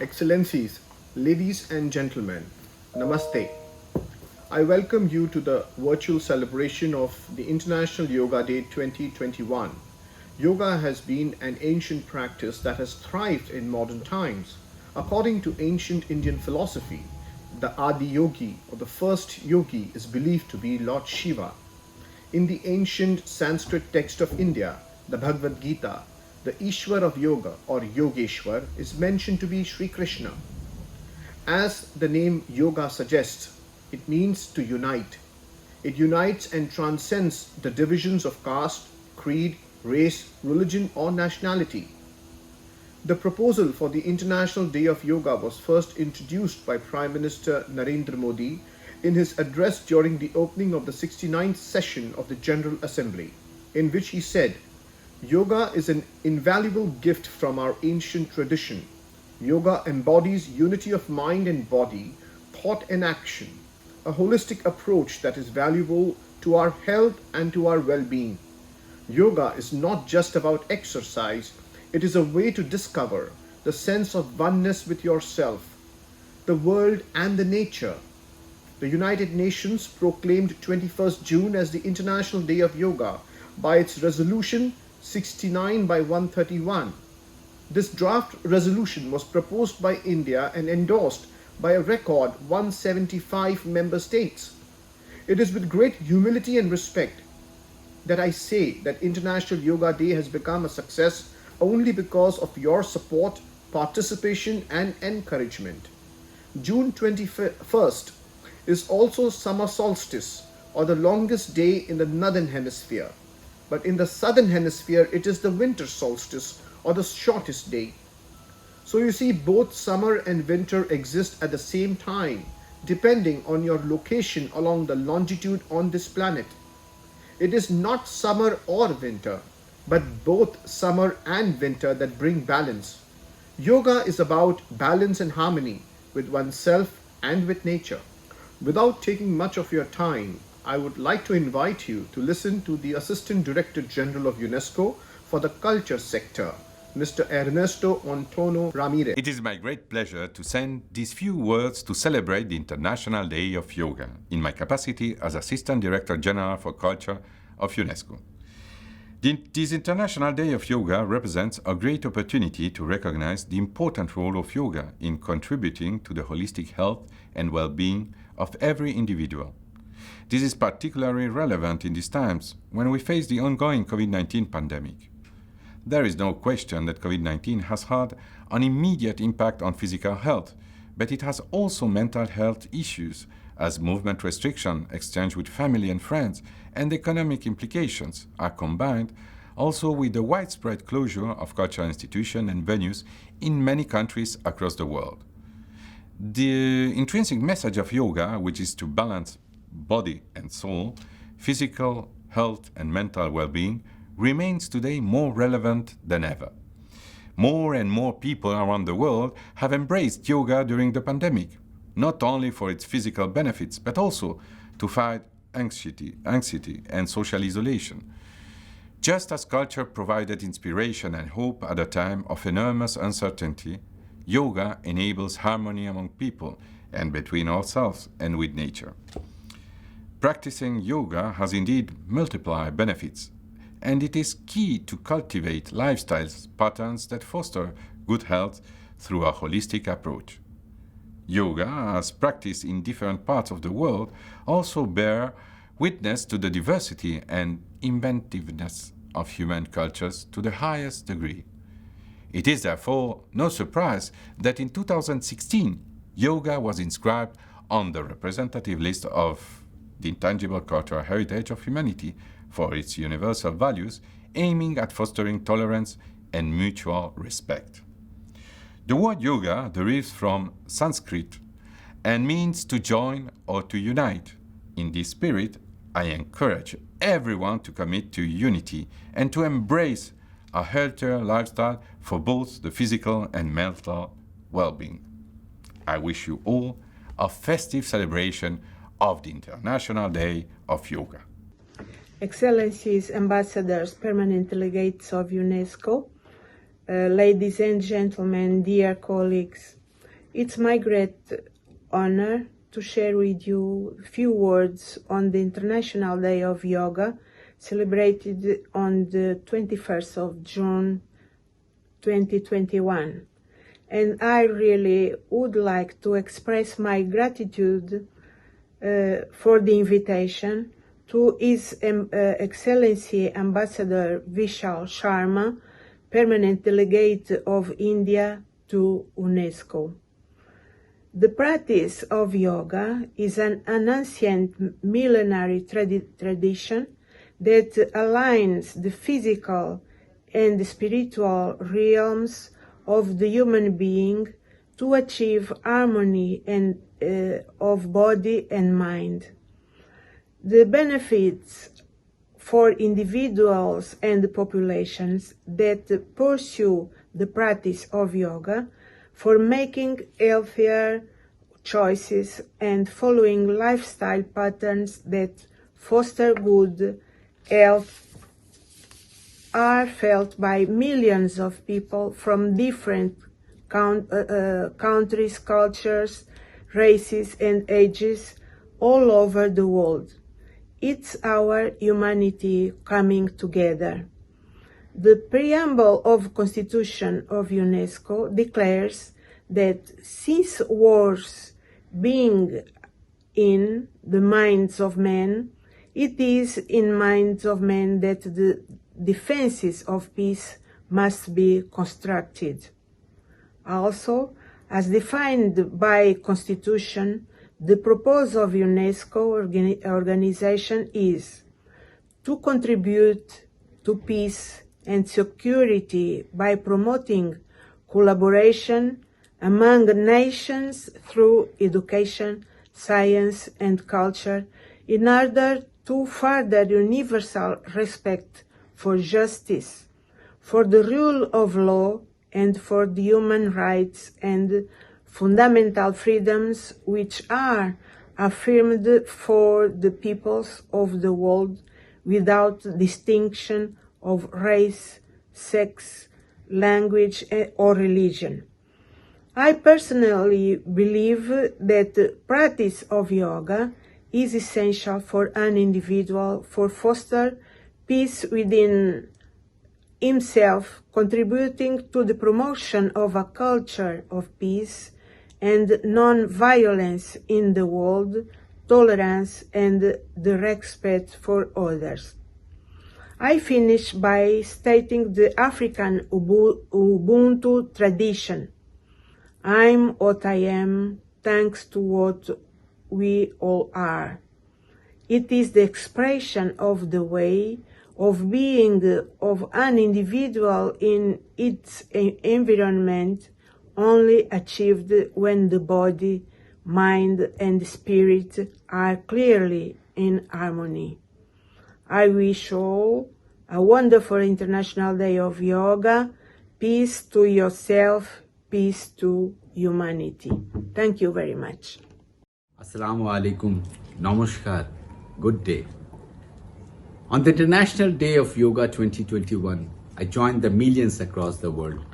Excellencies, ladies and gentlemen, Namaste. I welcome you to the virtual celebration of the International Yoga Day 2021. Yoga has been an ancient practice that has thrived in modern times. According to ancient Indian philosophy, the Adi Yogi or the first yogi is believed to be Lord Shiva. In the ancient Sanskrit text of India, the Bhagavad Gita, the Ishwar of Yoga or Yogeshwar is mentioned to be Sri Krishna. As the name Yoga suggests, it means to unite. It unites and transcends the divisions of caste, creed, race, religion, or nationality. The proposal for the International Day of Yoga was first introduced by Prime Minister Narendra Modi in his address during the opening of the 69th session of the General Assembly, in which he said, "Yoga is an invaluable gift from our ancient tradition. Yoga embodies unity of mind and body, thought and action, a holistic approach that is valuable to our health and to our well-being. Yoga is not just about exercise, it is a way to discover the sense of oneness with yourself, the world and the nature." The United Nations proclaimed 21st June as the International Day of Yoga by its resolution 69 by 131. This draft resolution was proposed by India and endorsed by a record 175 member states. It is with great humility and respect that I say that International Yoga Day has become a success only because of your support, participation and encouragement. June 21st is also summer solstice or the longest day in the northern hemisphere. But in the southern hemisphere, it is the winter solstice or the shortest day. So you see, both summer and winter exist at the same time, depending on your location along the longitude on this planet. It is not summer or winter, but both summer and winter that bring balance. Yoga is about balance and harmony with oneself and with nature. Without taking much of your time, I would like to invite you to listen to the Assistant Director General of UNESCO for the Culture Sector, Mr. Ernesto Antonio Ramirez. It is my great pleasure to send these few words to celebrate the International Day of Yoga in my capacity as Assistant Director General for Culture of UNESCO. This International Day of Yoga represents a great opportunity to recognize the important role of yoga in contributing to the holistic health and well-being of every individual. This is particularly relevant in these times when we face the ongoing COVID-19 pandemic. There is no question that COVID-19 has had an immediate impact on physical health, but it has also mental health issues as movement restriction, exchange with family and friends, and economic implications are combined also with the widespread closure of cultural institutions and venues in many countries across the world. The intrinsic message of yoga, which is to balance body and soul, physical health and mental well-being, remains today more relevant than ever. More and more people around the world have embraced yoga during the pandemic, not only for its physical benefits, but also to fight anxiety and social isolation. Just as culture provided inspiration and hope at a time of enormous uncertainty, yoga enables harmony among people and between ourselves and with nature. Practicing yoga has indeed multiplied benefits, and it is key to cultivate lifestyle patterns that foster good health through a holistic approach. Yoga, as practiced in different parts of the world, also bear witness to the diversity and inventiveness of human cultures to the highest degree. It is therefore no surprise that in 2016, yoga was inscribed on the representative list of the Intangible Cultural Heritage of Humanity for its universal values, aiming at fostering tolerance and mutual respect. The word yoga derives from Sanskrit and means to join or to unite. In this spirit, I encourage everyone to commit to unity and to embrace a healthier lifestyle for both the physical and mental well-being. I wish you all a festive celebration of the International Day of Yoga. Excellencies, ambassadors, permanent delegates of UNESCO, ladies and gentlemen, dear colleagues, It's my great honor to share with you a few words on the International Day of Yoga, celebrated on the 21st of June 2021. And I really would like to express my gratitude for the invitation to His Excellency Ambassador Vishal Sharma, Permanent Delegate of India to UNESCO. The practice of yoga is an ancient millenary tradition that aligns the physical and the spiritual realms of the human being to achieve harmony and of body and mind. The benefits for individuals and populations that pursue the practice of yoga for making healthier choices and following lifestyle patterns that foster good health are felt by millions of people from different countries, cultures, races, and ages all over the world. It's our humanity coming together. The preamble of Constitution of UNESCO declares that since wars being in the minds of men, it is in minds of men that the defenses of peace must be constructed. Also, as defined by Constitution, the purpose of UNESCO organization is to contribute to peace and security by promoting collaboration among nations through education, science, and culture in order to further universal respect for justice, for the rule of law, and for the human rights and fundamental freedoms which are affirmed for the peoples of the world without distinction of race, sex, language, or religion. I personally believe that the practice of yoga is essential for an individual for foster peace within himself, contributing to the promotion of a culture of peace and non-violence in the world, tolerance, and the respect for others. I finish by stating the African Ubuntu tradition. I'm what I am thanks to what we all are. It is the expression of the way of being of an individual in its environment only achieved when the body, mind, and spirit are clearly in harmony. I wish all a wonderful International Day of Yoga, peace to yourself, peace to humanity. Thank you very much. Assalamu alaikum, namaskar, good day. On the International Day of Yoga 2021, I joined the millions across the world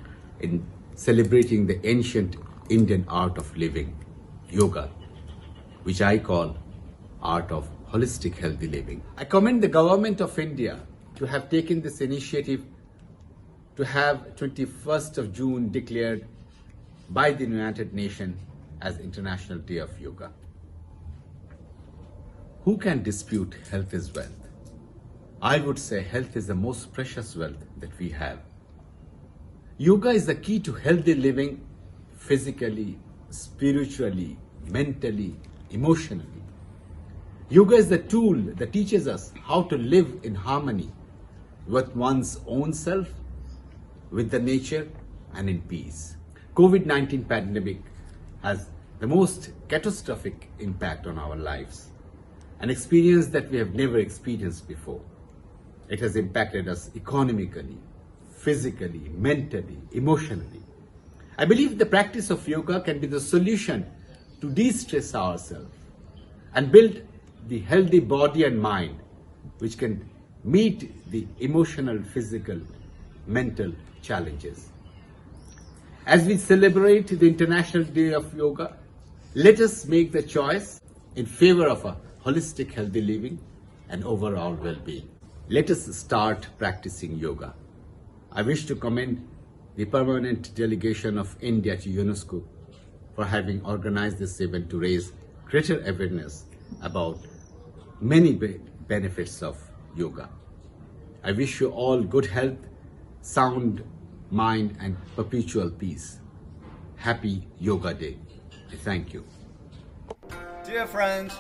in celebrating the ancient Indian art of living, yoga, which I call art of holistic healthy living. I commend the government of India to have taken this initiative to have 21st of June declared by the United Nations as International Day of Yoga. Who can dispute health is wealth? I would say health is the most precious wealth that we have. Yoga is the key to healthy living physically, spiritually, mentally, emotionally. Yoga is the tool that teaches us how to live in harmony with one's own self, with the nature, and in peace. COVID-19 pandemic has the most catastrophic impact on our lives, an experience that we have never experienced before. It has impacted us economically, physically, mentally, emotionally. I believe the practice of yoga can be the solution to de-stress ourselves and build the healthy body and mind which can meet the emotional, physical, mental challenges. As we celebrate the International Day of Yoga, let us make the choice in favor of a holistic, healthy living and overall well-being. Let us start practicing yoga. I wish to commend the Permanent Delegation of India to UNESCO for having organized this event to raise greater awareness about many benefits of yoga. I wish you all good health, sound mind and perpetual peace. Happy Yoga Day. I thank you. Dear friends,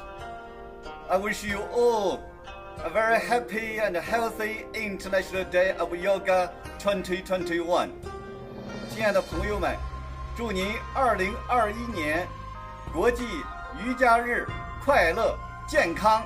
I wish you all a very happy and healthy International Day of Yoga 2021. 亲爱的朋友们，祝您2021年国际瑜伽日快乐健康。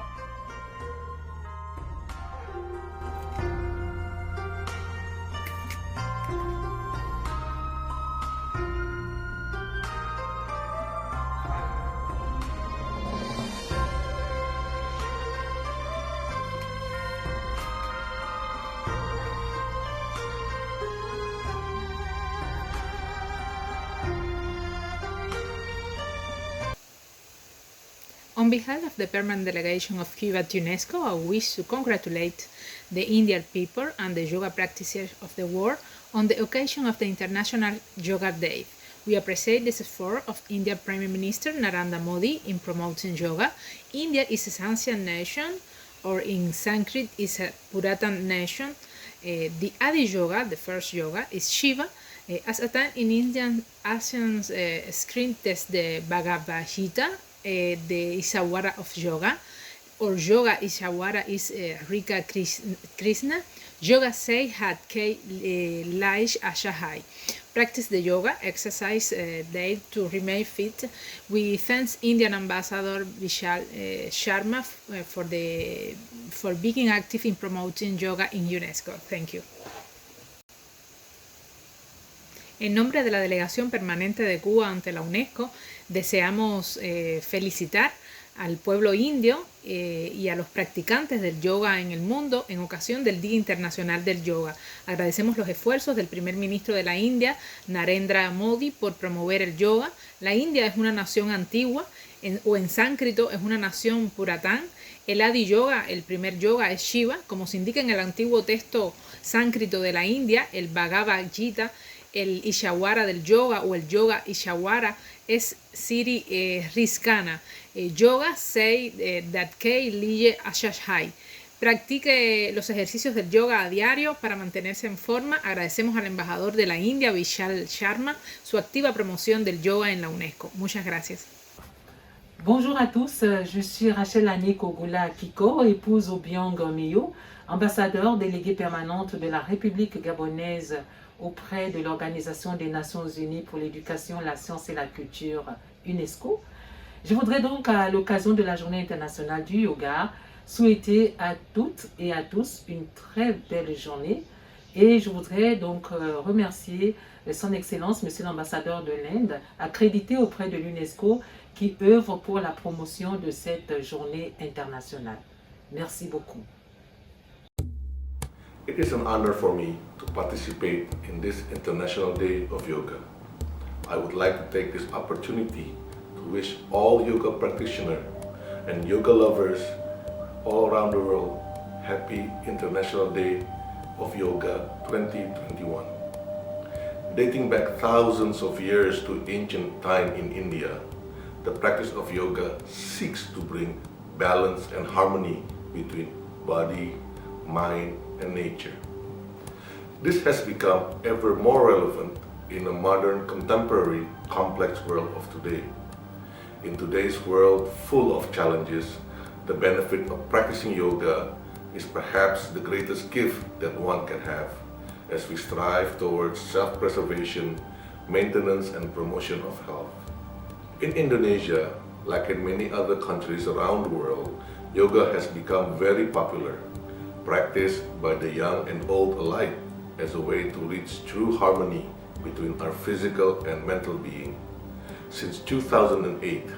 On behalf of the Permanent Delegation of Cuba to UNESCO, I wish to congratulate the Indian people and the yoga practitioners of the world on the occasion of the International Yoga Day. We appreciate this effort of Indian Prime Minister Narendra Modi in promoting yoga. India is an ancient nation, or in Sanskrit is a Puratan nation. The Adi Yoga, the first yoga, is Shiva. As a time in Indian ancient screen test the Bhagavad Gita, the Ishawara of yoga, or yoga Ishawara is Rika Krishna. Yoga say hat ke laish ashahai. Practice the yoga exercise day to remain fit. We thank Indian Ambassador Vishal Sharma for being active in promoting yoga in UNESCO. Thank you. En nombre de la Delegación Permanente de Cuba ante la UNESCO, deseamos felicitar al pueblo indio y a los practicantes del yoga en el mundo en ocasión del Día Internacional del Yoga. Agradecemos los esfuerzos del primer ministro de la India, Narendra Modi, por promover el yoga. La India es una nación antigua, o en sánscrito es una nación puratán. El Adi Yoga, el primer yoga, es Shiva, como se indica en el antiguo texto sánscrito de la India, el Bhagavad Gita. El Ishawara del yoga o el yoga Ishawara es Siri Riskana. Yoga say that kei liye ashashai. Practique los ejercicios del yoga a diario para mantenerse en forma. Agradecemos al embajador de la India, Vishal Sharma, su activa promoción del yoga en la UNESCO. Muchas gracias. Bonjour à tous, je suis Rachel Annie Kogula Kiko, épouse Obiang Meyo, ambassadeur déléguée permanente de la République gabonaise auprès de l'Organisation des Nations Unies pour l'éducation, la science et la culture, UNESCO. Je voudrais donc, à l'occasion de la Journée internationale du yoga, souhaiter à toutes et à tous une très belle journée. Et je voudrais donc remercier Son Excellence, Monsieur l'ambassadeur de l'Inde, accrédité auprès de l'UNESCO, qui œuvre pour la promotion de cette journée internationale. Merci beaucoup. It is an honor for me to participate in this International Day of Yoga. I would like to take this opportunity to wish all yoga practitioners and yoga lovers all around the world happy International Day of Yoga 2021. Dating back thousands of years to ancient time in India, the practice of yoga seeks to bring balance and harmony between body, mind, and nature. This has become ever more relevant in a modern, contemporary, complex world of today. In today's world full of challenges, the benefit of practicing yoga is perhaps the greatest gift that one can have as we strive towards self-preservation, maintenance, and promotion of health. In Indonesia, like in many other countries around the world, yoga has become very popular, practiced by the young and old alike as a way to reach true harmony between our physical and mental being. Since 2008,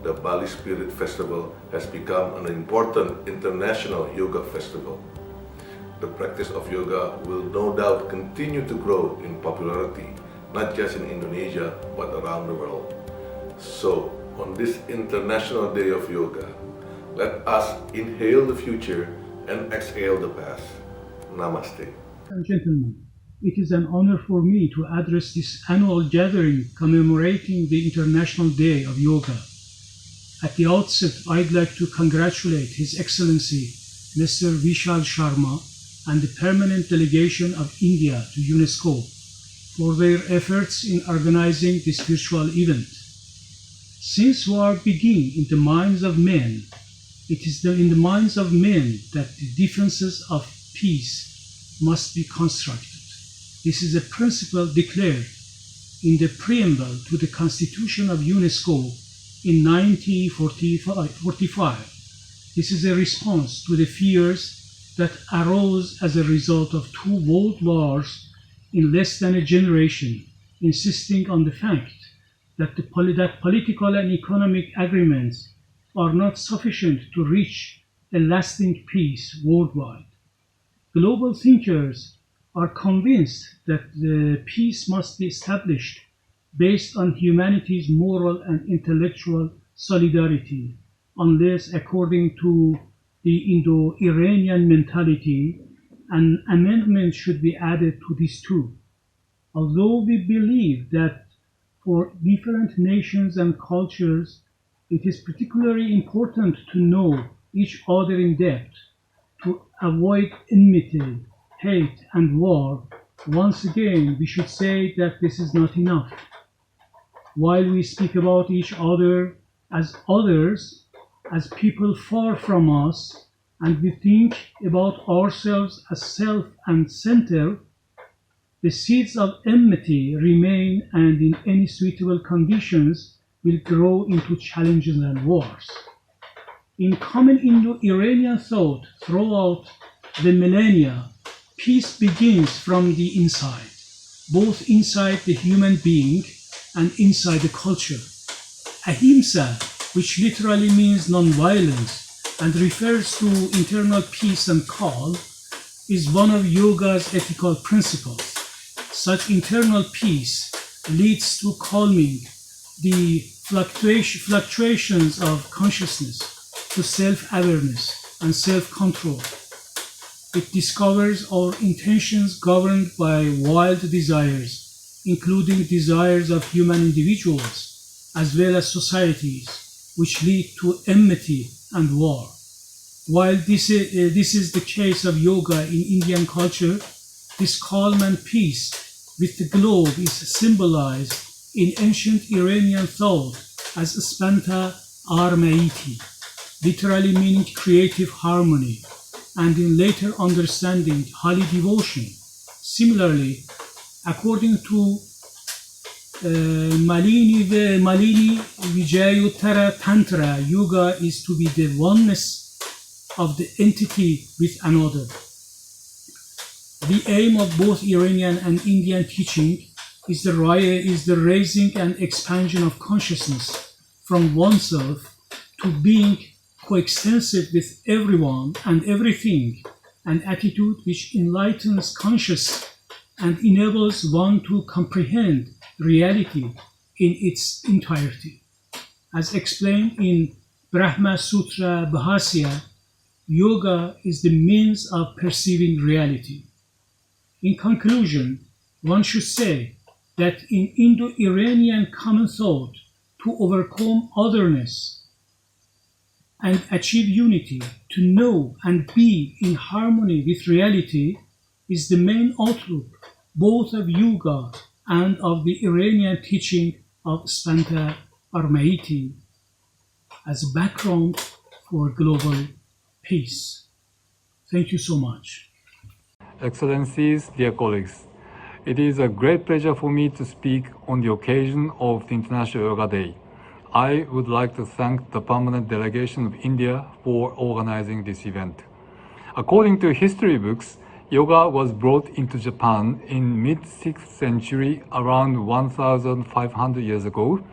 the Bali Spirit Festival has become an important international yoga festival. The practice of yoga will no doubt continue to grow in popularity not just in Indonesia, but around the world. So, on this International Day of Yoga, let us inhale the future and exhale the past. Namaste. Ladies and gentlemen, it is an honor for me to address this annual gathering commemorating the International Day of Yoga. At the outset, I'd like to congratulate His Excellency Mr. Vishal Sharma and the Permanent Delegation of India to UNESCO for their efforts in organizing this virtual event. Since war begins in the minds of men, it is in the minds of men that the defenses of peace must be constructed. This is a principle declared in the preamble to the Constitution of UNESCO in 1945. This is a response to the fears that arose as a result of two world wars in less than a generation, insisting on the fact that political and economic agreements are not sufficient to reach a lasting peace worldwide. Global thinkers are convinced that the peace must be established based on humanity's moral and intellectual solidarity, unless, according to the Indo-Iranian mentality, an amendment should be added to this too. Although we believe that for different nations and cultures, it is particularly important to know each other in depth, to avoid enmity, hate, and war. Once again, we should say that this is not enough. While we speak about each other as others, as people far from us, and we think about ourselves as self and center, the seeds of enmity remain and in any suitable conditions will grow into challenges and wars. In common Indo-Iranian thought throughout the millennia, peace begins from the inside, both inside the human being and inside the culture. Ahimsa, which literally means non-violence and refers to internal peace and calm, is one of yoga's ethical principles. Such internal peace leads to calming the fluctuations of consciousness, to self-awareness and self-control. It discovers our intentions governed by wild desires, including desires of human individuals, as well as societies, which lead to enmity and war. While this is the case of yoga in Indian culture, this calm and peace with the globe is symbolized in ancient Iranian thought as Spanta Armaiti, literally meaning creative harmony, and in later understanding, holy devotion. Similarly, according to Malini Vijayuttara Tantra, yoga is to be the oneness of the entity with another. The aim of both Iranian and Indian teaching is the raising and expansion of consciousness from oneself to being coextensive with everyone and everything, an attitude which enlightens consciousness and enables one to comprehend reality in its entirety. As explained in Brahma Sutra Bhasya, yoga is the means of perceiving reality. In conclusion, one should say that in Indo-Iranian common thought, to overcome otherness and achieve unity, to know and be in harmony with reality, is the main outlook both of yoga and of the Iranian teaching of Spanta Armaiti as background for global peace. Thank you so much. Excellencies, dear colleagues, it is a great pleasure for me to speak on the occasion of the International Yoga Day. I would like to thank the Permanent Delegation of India for organizing this event. According to history books, yoga was brought into Japan in mid-6th century, around 1,500 years ago,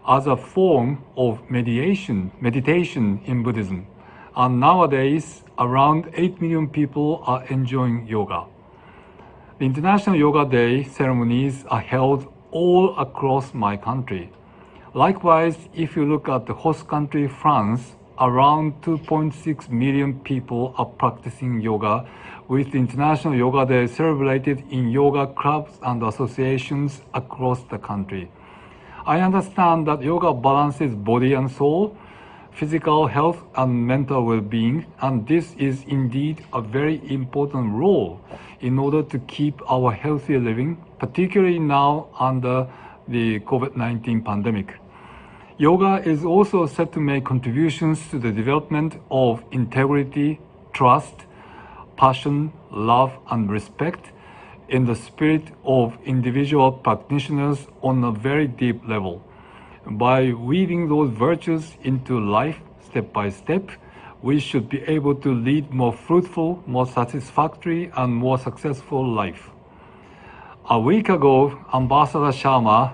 as a form of meditation in Buddhism. And nowadays, around 8 million people are enjoying yoga. The International Yoga Day ceremonies are held all across my country. Likewise, if you look at the host country, France, around 2.6 million people are practicing yoga, with the International Yoga Day celebrated in yoga clubs and associations across the country. I understand that yoga balances body and soul, physical health and mental well-being, and this is indeed a very important role in order to keep our healthy living, particularly now under the COVID-19 pandemic. Yoga is also set to make contributions to the development of integrity, trust, passion, love, and respect in the spirit of individual practitioners on a very deep level. By weaving those virtues into life step by step, we should be able to lead more fruitful, more satisfactory, and more successful life. A week ago, Ambassador Sharma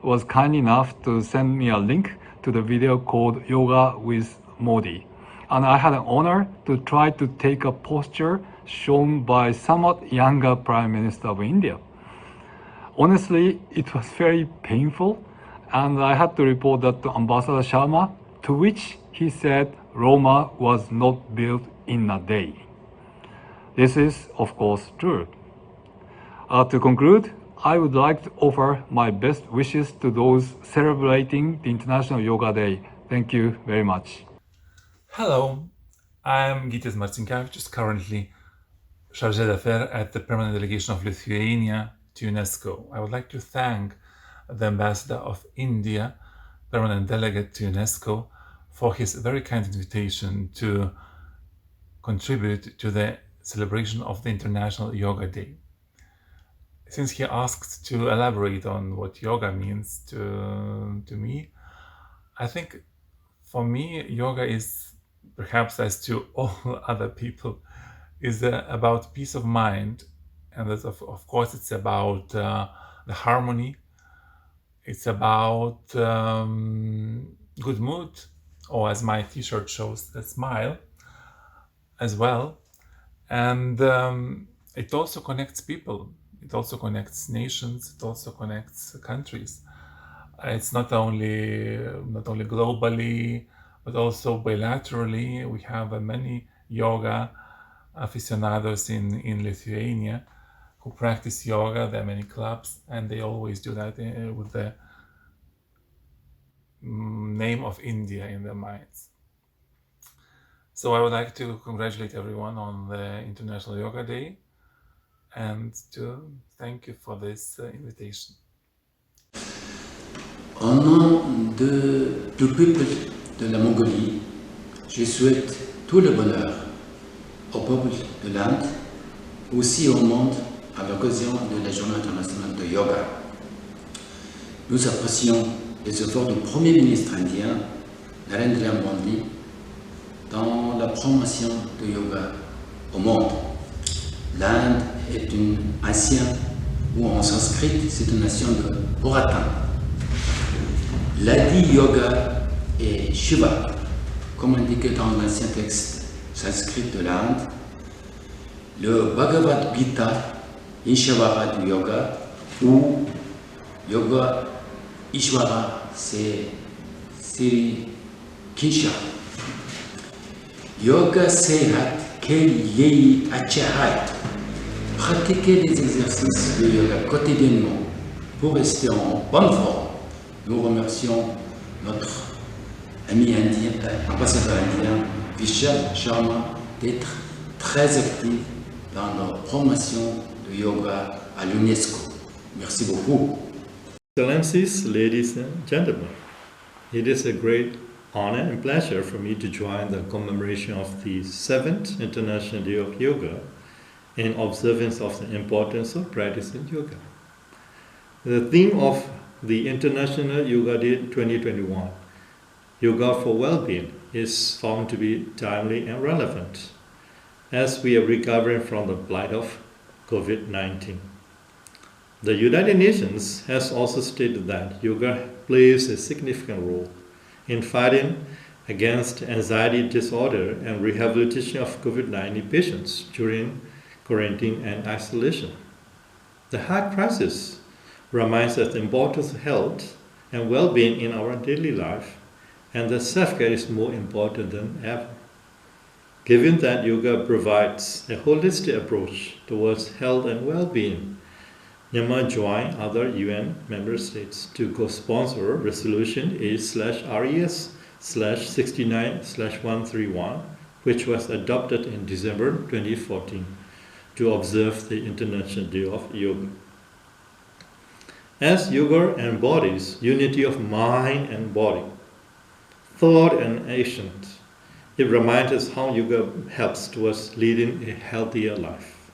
was kind enough to send me a link to the video called Yoga with Modi. And I had an honor to try to take a posture shown by somewhat younger Prime Minister of India. Honestly, it was very painful, and I had to report that to Ambassador Sharma, to which he said Roma was not built in a day. This is, of course, true. To conclude, I would like to offer my best wishes to those celebrating the International Yoga Day. Thank you very much. Hello, I'm Gytis Marcinkevičius, currently Chargé d'Affaires at the Permanent Delegation of Lithuania to UNESCO. I would like to thank the Ambassador of India, Permanent Delegate to UNESCO, for his very kind invitation to contribute to the celebration of the International Yoga Day. Since he asked to elaborate on what yoga means to me, I think for me, yoga is, perhaps as to all other people, is about peace of mind. And that of course, it's about the harmony. It's about good mood, or as my t-shirt shows, a smile as well. And it also connects people. It also connects nations. It also connects countries. It's not only globally, but also bilaterally. We have many yoga aficionados in Lithuania who practice yoga. There are many clubs, and they always do that with the name of India in their minds. So I would like to congratulate everyone on the International Yoga Day and to thank you for this invitation. Au nom du peuple de la Mongolie, je souhaite tout le bonheur au peuple de l'Inde, aussi au monde à l'occasion de la Journée internationale de yoga. Nous apprécions les efforts du Premier ministre indien, Narendra Modi, dans la promotion du yoga au monde. L'Inde est une ancienne, ou en sanskrit, c'est une nation de Puratan. L'Adi Yoga et Shiva, comme indiqué dans l'ancien texte sanskrit de l'Inde. Le Bhagavad Gita, Ishvara du yoga, ou Yoga Ishvara, c'est Sri Kinsha. Yoga Sehat Kelyei Achahat. Pratiquer les exercices de yoga quotidiennement pour rester en bonne forme. Nous remercions notre ami indien, ambassadeur indien, Vishal Sharma, d'être très actif dans la promotion du yoga à l'UNESCO. Merci beaucoup. Excellencies, ladies and gentlemen, it is a great honor and pleasure for me to join the commemoration of the 7th International Day of Yoga in observance of the importance of practicing yoga. The theme of the International Yoga Day 2021, Yoga for Well-being, is found to be timely and relevant as we are recovering from the blight of COVID-19. The United Nations has also stated that yoga plays a significant role in fighting against anxiety disorder and rehabilitation of COVID-19 patients during quarantine and isolation. The health crisis reminds us the importance of health and well-being in our daily life, and that self-care is more important than ever. Given that yoga provides a holistic approach towards health and well-being, Myanmar joined other UN member states to co-sponsor Resolution A/RES/69/131, which was adopted in December 2014 to observe the International Day of Yoga. As yoga embodies unity of mind and body, thought and action, it reminds us how yoga helps towards leading a healthier life.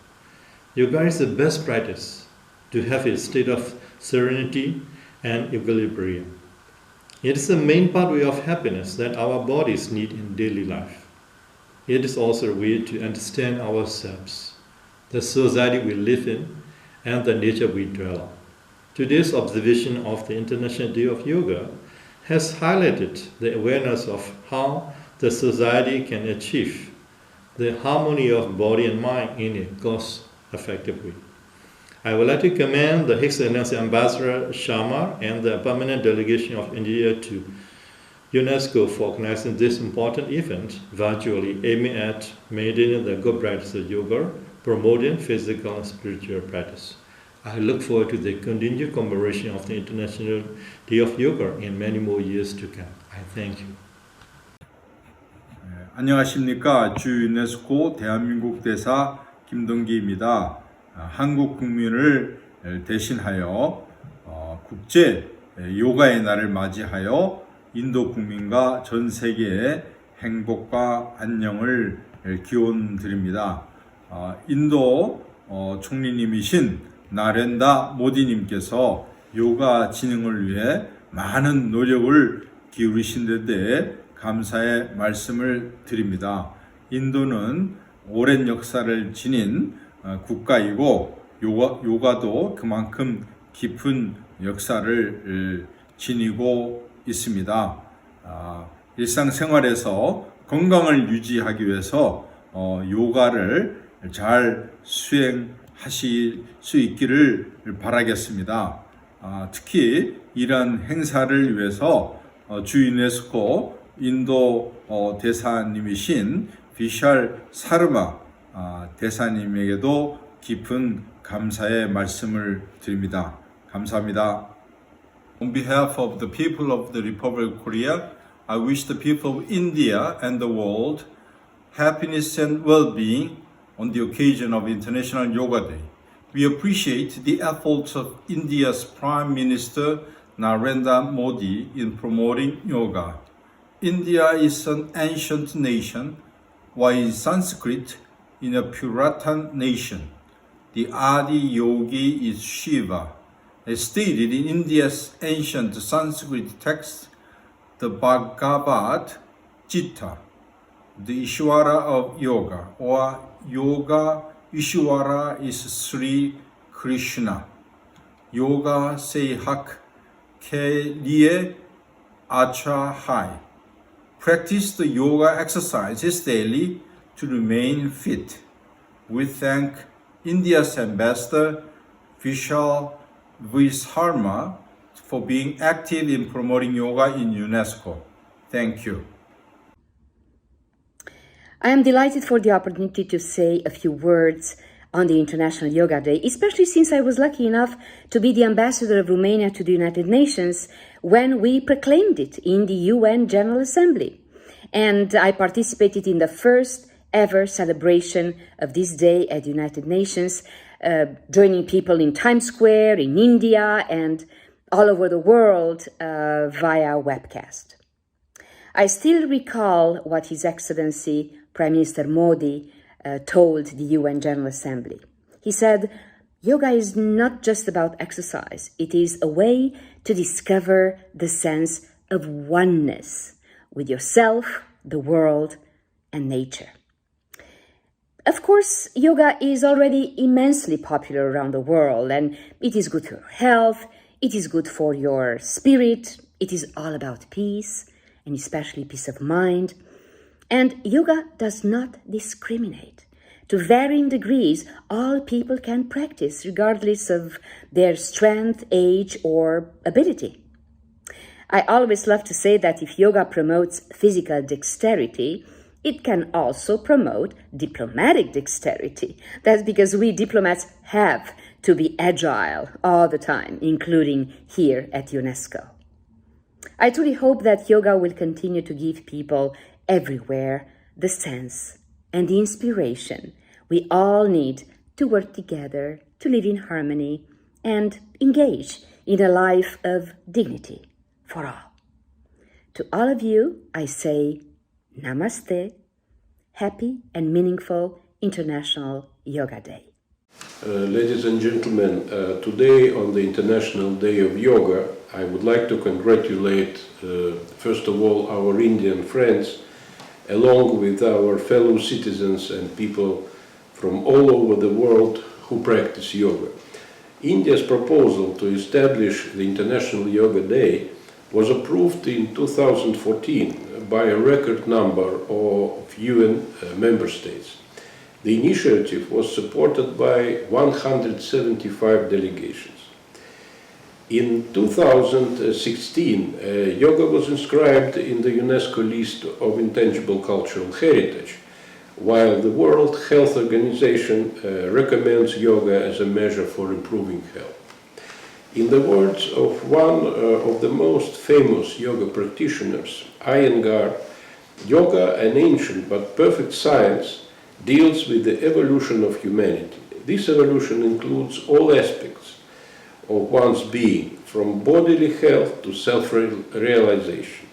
Yoga is the best practice to have a state of serenity and equilibrium. It is the main pathway of happiness that our bodies need in daily life. It is also a way to understand ourselves, the society we live in, and the nature we dwell on. Today's observation of the International Day of Yoga has highlighted the awareness of how the society can achieve the harmony of body and mind in a cost-effective way. I would like to commend the His Excellency Ambassador Sharma and the Permanent Delegation of India to UNESCO for organizing this important event virtually, aiming at maintaining the good practice of yoga, promoting physical and spiritual practice. I look forward to the continued commemoration of the International Day of Yoga in many more years to come. I thank you. 안녕하십니까. 주 유네스코 대한민국 대사 김동기입니다. 한국 국민을 대신하여 국제 요가의 날을 맞이하여 인도 국민과 전 세계의 행복과 안녕을 기원드립니다. 인도 총리님이신 나렌다 모디님께서 요가 진흥을 위해 많은 노력을 기울이신 데 대해 감사의 말씀을 드립니다. 인도는 오랜 역사를 지닌 국가이고 요가도 그만큼 깊은 역사를 지니고 있습니다. 일상생활에서 건강을 유지하기 위해서 요가를 잘 수행하실 수 있기를 바라겠습니다. 특히 이런 행사를 위해서 주 유네스코 인도 대사님이신 비샬 사르마 대사님에게도 깊은 감사의 말씀을 드립니다. 감사합니다. On behalf of the people of the Republic of Korea, I wish the people of India and the world happiness and well-being on the occasion of International Yoga Day. We appreciate the efforts of India's Prime Minister Narendra Modi in promoting yoga. India is an ancient nation, while Sanskrit is a Puratan nation. The Adi Yogi is Shiva. As stated in India's ancient Sanskrit text, the Bhagavad Gita, the Ishvara of yoga, or Yoga Ishvara is Sri Krishna. Yoga se hak ke liye acha hai. Practice the yoga exercises daily to remain fit. We thank India's ambassador Vishal Visharma for being active in promoting yoga in UNESCO. Thank you. I am delighted for the opportunity to say a few words on the International Yoga Day, especially since I was lucky enough to be the ambassador of Romania to the United Nations when we proclaimed it in the UN General Assembly. And I participated in the first ever celebration of this day at the United Nations, joining people in Times Square, in India, and all over the world via webcast. I still recall what His Excellency Prime Minister Modi told the UN General Assembly. He said, yoga is not just about exercise. It is a way to discover the sense of oneness with yourself, the world, and nature. Of course, yoga is already immensely popular around the world, and it is good for your health, it is good for your spirit, it is all about peace, and especially peace of mind. And yoga does not discriminate. To varying degrees, all people can practice regardless of their strength, age, or ability. I always love to say that if yoga promotes physical dexterity, it can also promote diplomatic dexterity. That's because we diplomats have to be agile all the time, including here at UNESCO. I truly hope that yoga will continue to give people everywhere the sense and the inspiration we all need to work together, to live in harmony, and engage in a life of dignity for all. To all of you, I say Namaste. Happy and meaningful International Yoga Day. Ladies and gentlemen, today on the International Day of Yoga, I would like to congratulate, first of all, our Indian friends, along with our fellow citizens and people from all over the world who practice yoga. India's proposal to establish the International Yoga Day was approved in 2014 by a record number of UN member states. The initiative was supported by 175 delegations. In 2016, yoga was inscribed in the UNESCO list of Intangible Cultural Heritage, while the World Health Organization recommends yoga as a measure for improving health. In the words of one of the most famous yoga practitioners, Iyengar, yoga, an ancient but perfect science, deals with the evolution of humanity. This evolution includes all aspects of one's being, from bodily health to self-realization.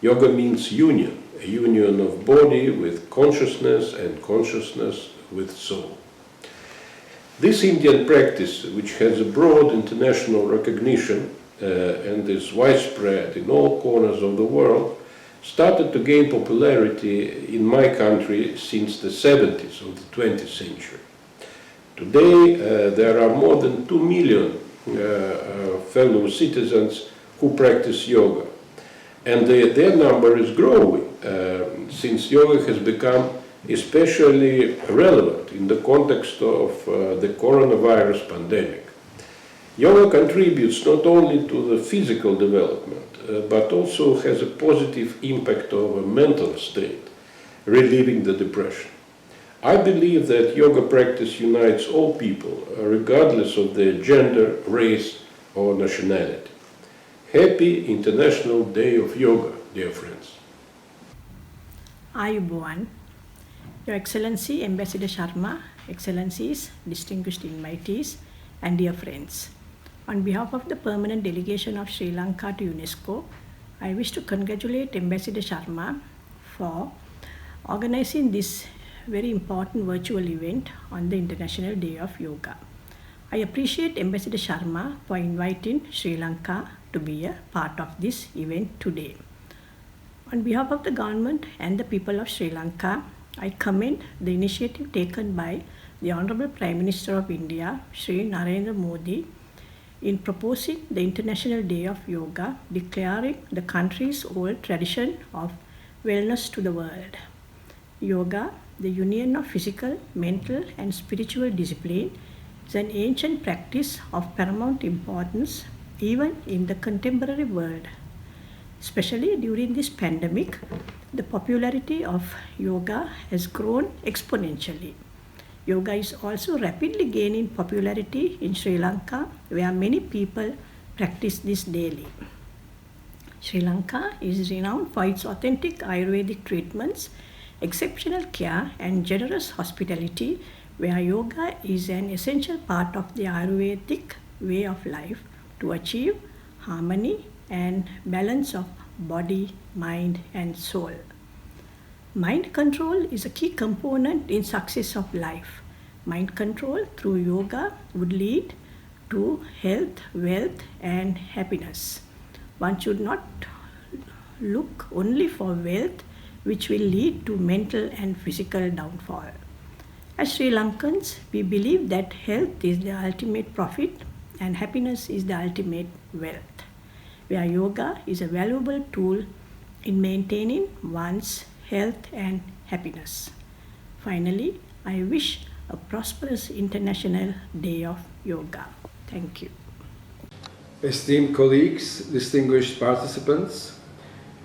Yoga means union, a union of body with consciousness and consciousness with soul. This Indian practice, which has a broad international recognition and is widespread in all corners of the world, started to gain popularity in my country since the 70s of the 20th century. Today, there are more than 2 million fellow citizens who practice yoga, and their number is growing since yoga has become especially relevant in the context of the coronavirus pandemic. Yoga contributes not only to the physical development, but also has a positive impact on a mental state, relieving the depression. I believe that yoga practice unites all people, regardless of their gender, race, or nationality. Happy International Day of Yoga, dear friends. Ayubowan, Your Excellency Ambassador Sharma, Excellencies, distinguished invitees, and dear friends. On behalf of the Permanent Delegation of Sri Lanka to UNESCO, I wish to congratulate Ambassador Sharma for organizing this very important virtual event on the International Day of Yoga. I appreciate Ambassador Sharma for inviting Sri Lanka to be a part of this event today. On behalf of the government and the people of Sri Lanka, I commend the initiative taken by the Honorable Prime Minister of India, Shri Narendra Modi, in proposing the International Day of Yoga, declaring the country's old tradition of wellness to the world. Yoga, the union of physical, mental, and spiritual discipline, is an ancient practice of paramount importance even in the contemporary world. Especially during this pandemic, the popularity of yoga has grown exponentially. Yoga is also rapidly gaining popularity in Sri Lanka, where many people practice this daily. Sri Lanka is renowned for its authentic Ayurvedic treatments, exceptional care, and generous hospitality, where yoga is an essential part of the Ayurvedic way of life to achieve harmony and balance of body, mind, and soul. Mind control is a key component in success of life. Mind control through yoga would lead to health, wealth, and happiness. One should not look only for wealth, which will lead to mental and physical downfall. As Sri Lankans, we believe that health is the ultimate profit and happiness is the ultimate wealth, where yoga is a valuable tool in maintaining one's health and happiness. Finally, I wish a prosperous International Day of Yoga. Thank you. Esteemed colleagues, distinguished participants,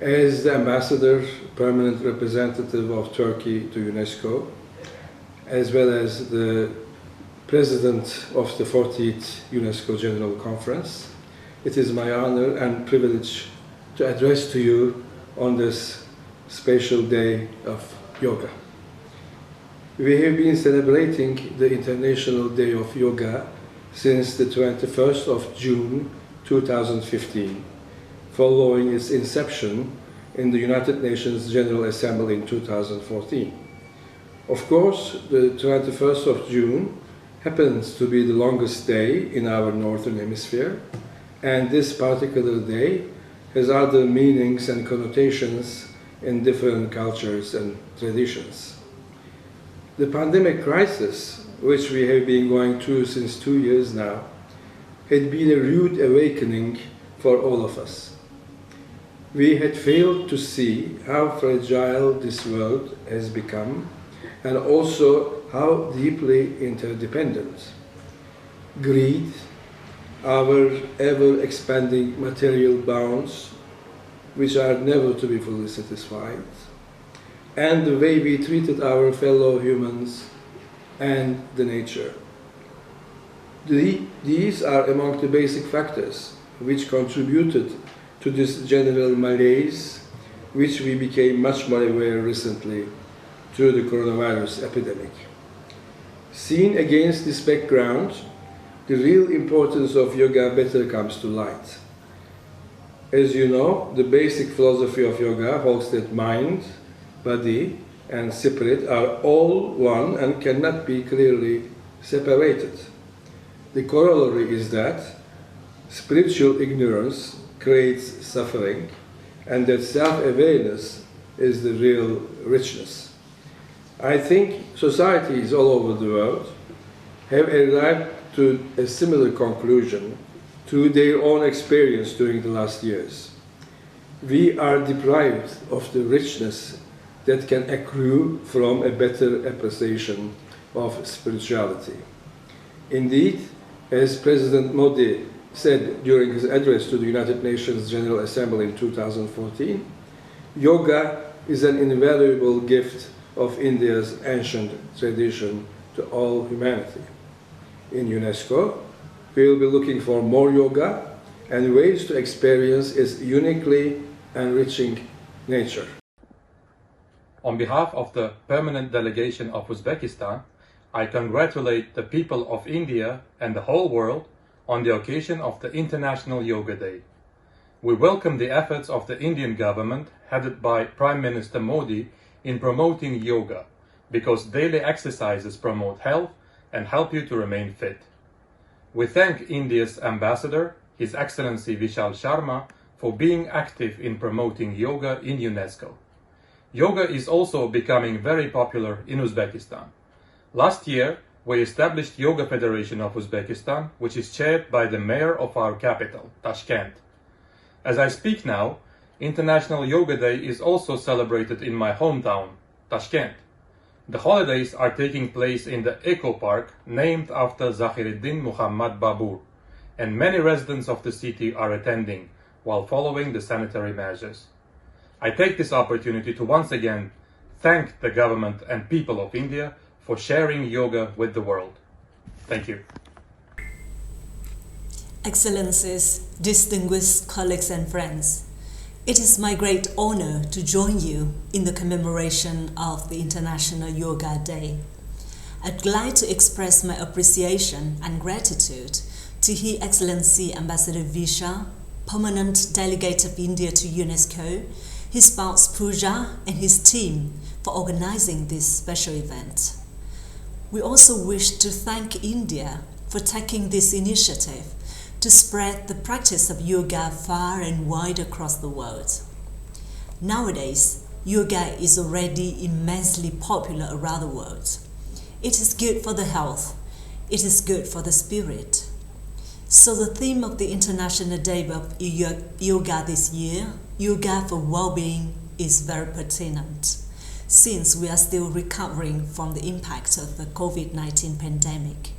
as the Ambassador, Permanent Representative of Turkey to UNESCO, as well as the President of the 40th UNESCO General Conference, it is my honor and privilege to address to you on this special day of yoga. We have been celebrating the International Day of Yoga since the 21st of June 2015, following its inception in the United Nations General Assembly in 2014. Of course, the 21st of June happens to be the longest day in our Northern Hemisphere, and this particular day has other meanings and connotations in different cultures and traditions. The pandemic crisis, which we have been going through since 2 years now, had been a rude awakening for all of us. We had failed to see how fragile this world has become and also how deeply interdependent. Greed, our ever-expanding material bounds, which are never to be fully satisfied, and the way we treated our fellow humans and the nature. These are among the basic factors which contributed to this general malaise, which we became much more aware recently through the coronavirus epidemic. Seen against this background, the real importance of yoga better comes to light. As you know, the basic philosophy of yoga holds that mind, body, and spirit are all one and cannot be clearly separated. The corollary is that spiritual ignorance creates suffering, and that self-awareness is the real richness. I think societies all over the world have arrived to a similar conclusion through their own experience during the last years. We are deprived of the richness that can accrue from a better appreciation of spirituality. Indeed, as President Modi said during his address to the United Nations General Assembly in 2014, yoga is an invaluable gift of India's ancient tradition to all humanity. In UNESCO, we will be looking for more yoga and ways to experience its uniquely enriching nature. On behalf of the Permanent Delegation of Uzbekistan, I congratulate the people of India and the whole world on the occasion of the International Yoga Day. We welcome the efforts of the Indian government, headed by Prime Minister Modi, in promoting yoga, because daily exercises promote health and help you to remain fit. We thank India's ambassador, His Excellency Vishal Sharma, for being active in promoting yoga in UNESCO. Yoga is also becoming very popular in Uzbekistan. Last year, we established Yoga Federation of Uzbekistan, which is chaired by the mayor of our capital, Tashkent. As I speak now, International Yoga Day is also celebrated in my hometown, Tashkent. The holidays are taking place in the Eco Park, named after Zahiruddin Muhammad Babur, and many residents of the city are attending while following the sanitary measures. I take this opportunity to once again thank the government and people of India for sharing yoga with the world. Thank you. Excellencies, distinguished colleagues and friends, it is my great honor to join you in the commemoration of the International Yoga Day. I'd like to express my appreciation and gratitude to His Excellency Ambassador Vishal, Permanent Delegate of India to UNESCO, his spouse Pooja, and his team for organizing this special event. We also wish to thank India for taking this initiative to spread the practice of yoga far and wide across the world. Nowadays, yoga is already immensely popular around the world. It is good for the health. It is good for the spirit. So the theme of the International Day of Yoga this year, Yoga for Well-being, is very pertinent. since we are still recovering from the impact of the COVID-19 pandemic.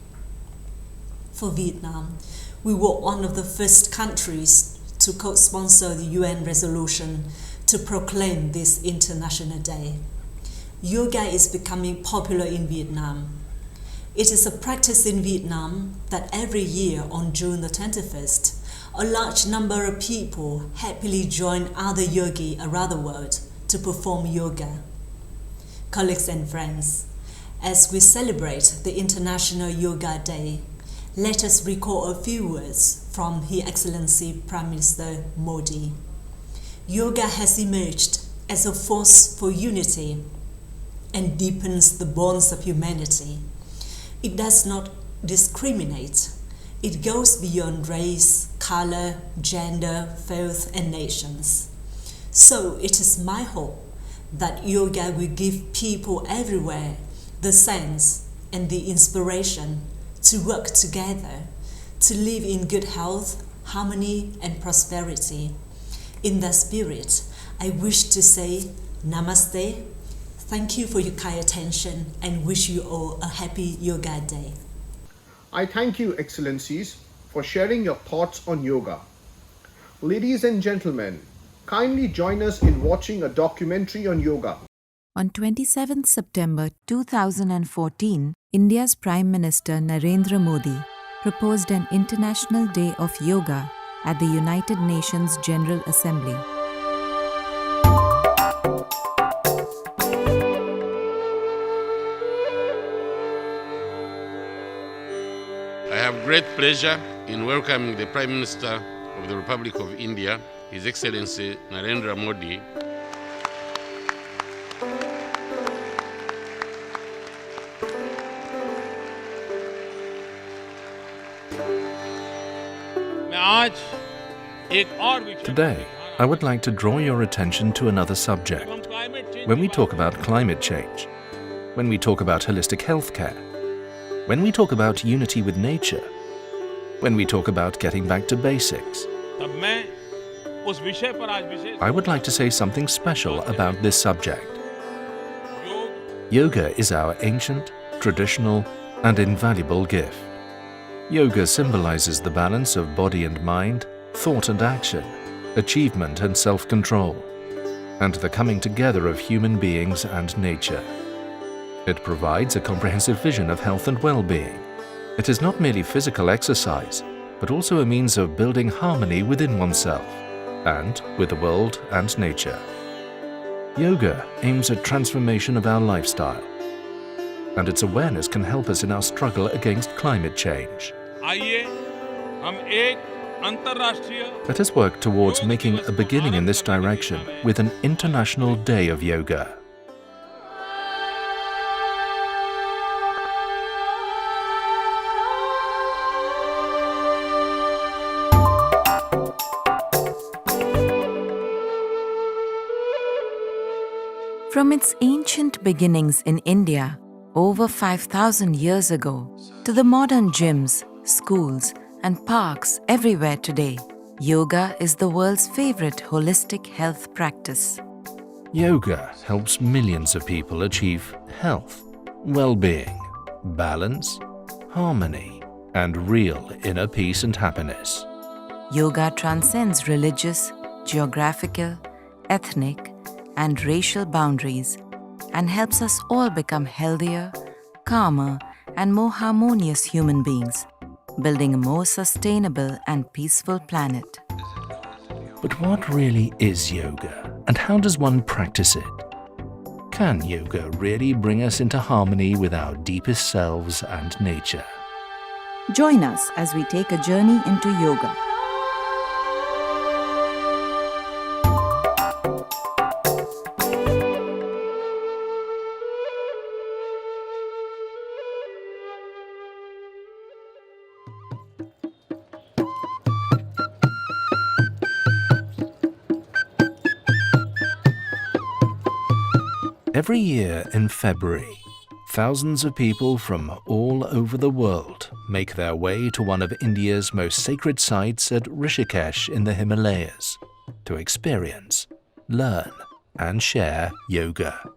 For Vietnam, we were one of the first countries to co-sponsor the UN resolution to proclaim this International Day. Yoga is becoming popular in Vietnam. It is a practice in Vietnam that every year on June the 21st, a large number of people happily join other yogis around the world to perform yoga. Colleagues and friends, as we celebrate the International Yoga Day, let us recall a few words from His Excellency Prime Minister Modi. Yoga has emerged as a force for unity and deepens the bonds of humanity. It does not discriminate. It goes beyond race, color, gender, faith, and nations. So it is my hope that yoga will give people everywhere the sense and the inspiration to work together, to live in good health, harmony, and prosperity. In that spirit, I wish to say Namaste. Thank you for your kind attention and wish you all a happy Yoga Day. I thank you, Excellencies, for sharing your thoughts on yoga. Ladies and gentlemen, kindly join us in watching a documentary on yoga. On 27 September 2014, India's Prime Minister Narendra Modi proposed an International Day of Yoga at the United Nations General Assembly. I have great pleasure in welcoming the Prime Minister of the Republic of India, His Excellency Narendra Modi. Today, I would like to draw your attention to another subject. When we talk about climate change, when we talk about holistic healthcare, when we talk about unity with nature, when we talk about getting back to basics, I would like to say something special about this subject. Yoga is our ancient, traditional, and invaluable gift. Yoga symbolizes the balance of body and mind, thought and action, achievement and self-control, and the coming together of human beings and nature. It provides a comprehensive vision of health and well-being. It is not merely physical exercise, but also a means of building harmony within oneself and with the world and nature. Yoga aims at transformation of our lifestyle, and its awareness can help us in our struggle against climate change. Let us work towards making a beginning in this direction with an International Day of Yoga. From its ancient beginnings in India, over 5,000 years ago, to the modern gyms, schools, and parks everywhere today, yoga is the world's favorite holistic health practice. Yoga helps millions of people achieve health, well-being, balance, harmony, and real inner peace and happiness. Yoga transcends religious, geographical, ethnic, and racial boundaries and helps us all become healthier, calmer, and more harmonious human beings, building a more sustainable and peaceful planet. But what really is yoga, and how does one practice it? Can yoga really bring us into harmony with our deepest selves and nature? Join us as we take a journey into yoga. Every year in February, thousands of people from all over the world make their way to one of India's most sacred sites at Rishikesh in the Himalayas to experience, learn, and share yoga.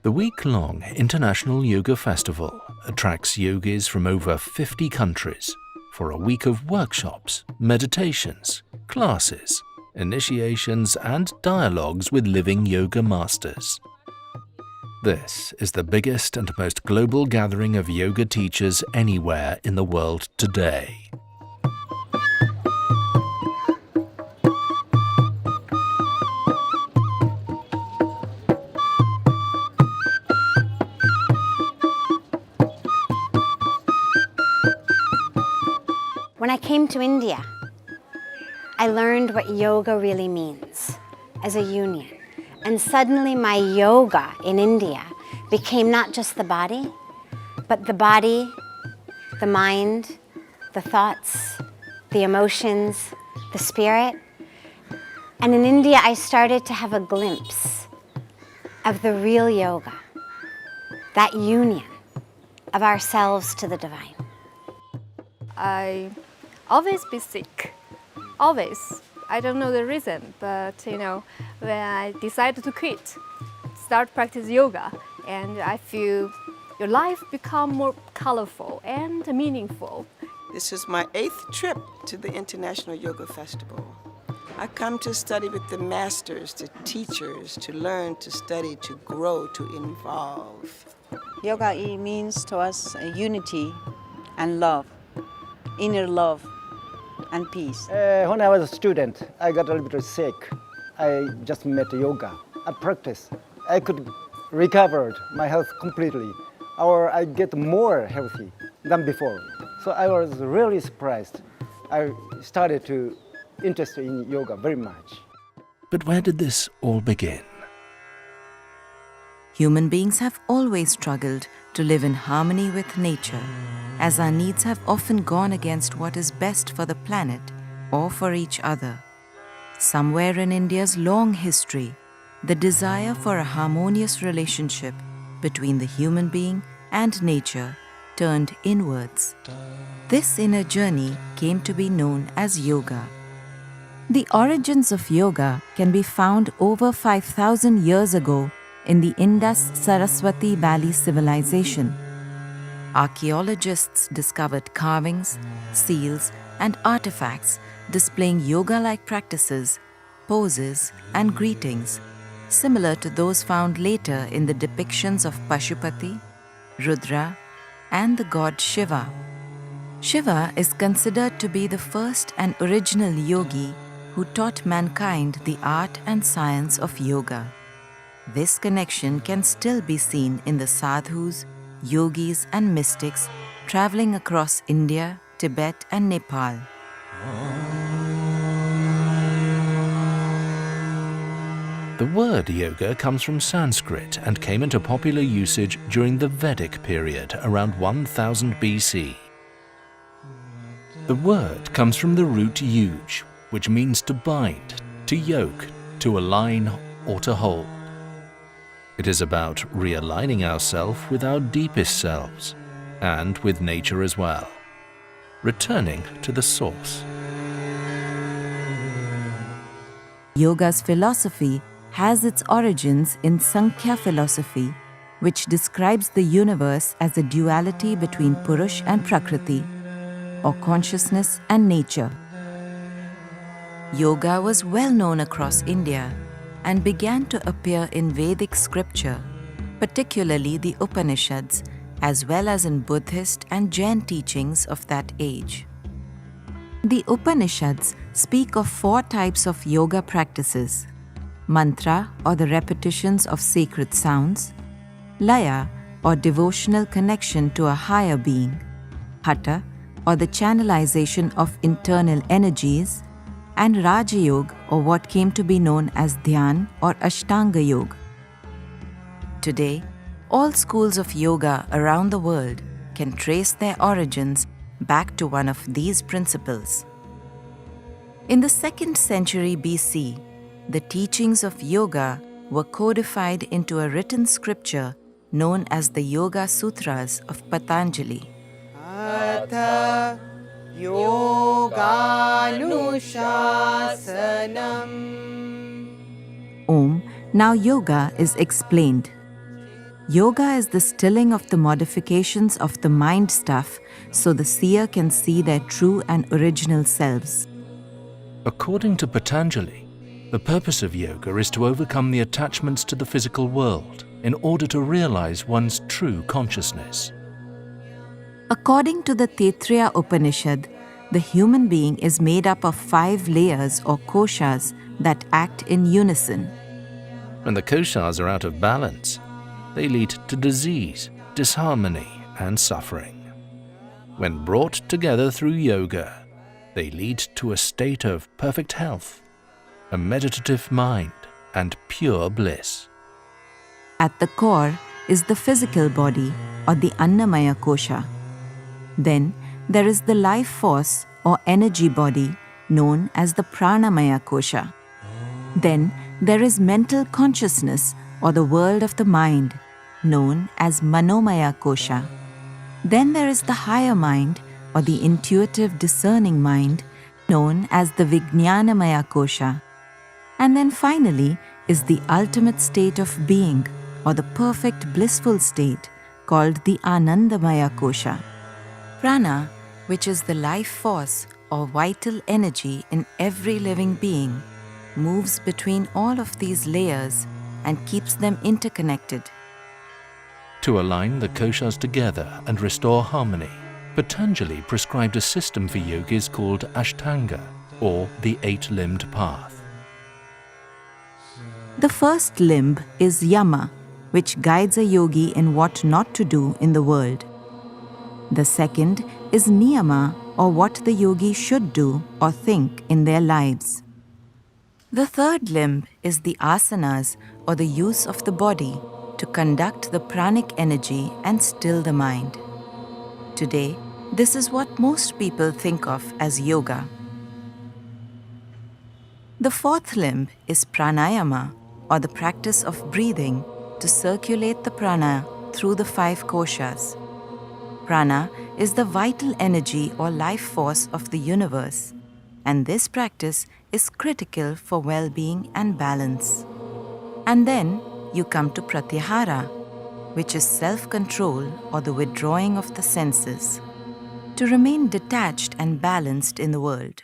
The week-long International Yoga Festival attracts yogis from over 50 countries for a week of workshops, meditations, classes, initiations and dialogues with living yoga masters. This is the biggest and most global gathering of yoga teachers anywhere in the world today. When I came to India, I learned what yoga really means as a union. And suddenly my yoga in India became not just the body, but the body, the mind, the thoughts, the emotions, the spirit. And in India, I started to have a glimpse of the real yoga, that union of ourselves to the divine. I always be sick, always. I don't know the reason, but when I decided to quit, start practice yoga, and I feel your life become more colorful and meaningful. This is my 8th trip to the International Yoga Festival. I come to study with the masters, the teachers, to learn, to study, to grow, to evolve. Yoga, it means to us unity and love, inner love and peace. When I was a student, I got a little bit sick. I just met yoga. I practiced. I could recover my health completely, or I get more healthy than before. So I was really surprised. I started to interest in yoga very much. But where did this all begin? Human beings have always struggled to live in harmony with nature, as our needs have often gone against what is best for the planet or for each other. Somewhere in India's long history, the desire for a harmonious relationship between the human being and nature turned inwards. This inner journey came to be known as yoga. The origins of yoga can be found over 5,000 years ago in the Indus-Saraswati Valley civilization. Archaeologists discovered carvings, seals, and artifacts displaying yoga-like practices, poses, and greetings, similar to those found later in the depictions of Pashupati, Rudra, and the god Shiva. Shiva is considered to be the first and original yogi who taught mankind the art and science of yoga. This connection can still be seen in the sadhus, yogis, and mystics traveling across India, Tibet, and Nepal. The word yoga comes from Sanskrit and came into popular usage during the Vedic period around 1000 BC. The word comes from the root yuj, which means to bind, to yoke, to align, or to hold. It is about realigning ourselves with our deepest selves and with nature as well, returning to the source. Yoga's philosophy has its origins in Sankhya philosophy, which describes the universe as a duality between Purush and Prakriti, or consciousness and nature. Yoga was well known across India and began to appear in Vedic scripture, particularly the Upanishads, as well as in Buddhist and Jain teachings of that age. The Upanishads speak of 4 types of yoga practices: mantra, or the repetitions of sacred sounds; laya, or devotional connection to a higher being; hatha, or the channelization of internal energies; and Raja Yoga, or what came to be known as Dhyan or Ashtanga Yoga. Today, all schools of yoga around the world can trace their origins back to one of these principles. In the 2nd century BC, the teachings of yoga were codified into a written scripture known as the Yoga Sutras of Patanjali. Om, now yoga is explained. Yoga is the stilling of the modifications of the mind stuff so the seer can see their true and original selves. According to Patanjali, the purpose of yoga is to overcome the attachments to the physical world in order to realize one's true consciousness. According to the Taittiriya Upanishad, the human being is made up of 5 layers or koshas that act in unison. When the koshas are out of balance, they lead to disease, disharmony, and suffering. When brought together through yoga, they lead to a state of perfect health, a meditative mind, and pure bliss. At the core is the physical body or the Annamaya kosha. Then there is the life force or energy body known as the Pranamaya kosha. Then there is mental consciousness or the world of the mind known as Manomaya kosha. Then there is the higher mind or the intuitive discerning mind known as the Vijnanamaya kosha. And then finally is the ultimate state of being or the perfect blissful state called the Anandamaya kosha. Prana, which is the life force or vital energy in every living being, moves between all of these layers and keeps them interconnected. To align the koshas together and restore harmony, Patanjali prescribed a system for yogis called Ashtanga, or the 8-limbed path. The first limb is Yama, which guides a yogi in what not to do in the world. The second is Niyama, or what the yogi should do or think in their lives. The third limb is the asanas, or the use of the body, to conduct the pranic energy and still the mind. Today, this is what most people think of as yoga. The fourth limb is pranayama, or the practice of breathing to circulate the prana through the 5 koshas. Prana is the vital energy or life force of the universe, and this practice is critical for well-being and balance. And then you come to pratyahara, which is self-control or the withdrawing of the senses, to remain detached and balanced in the world.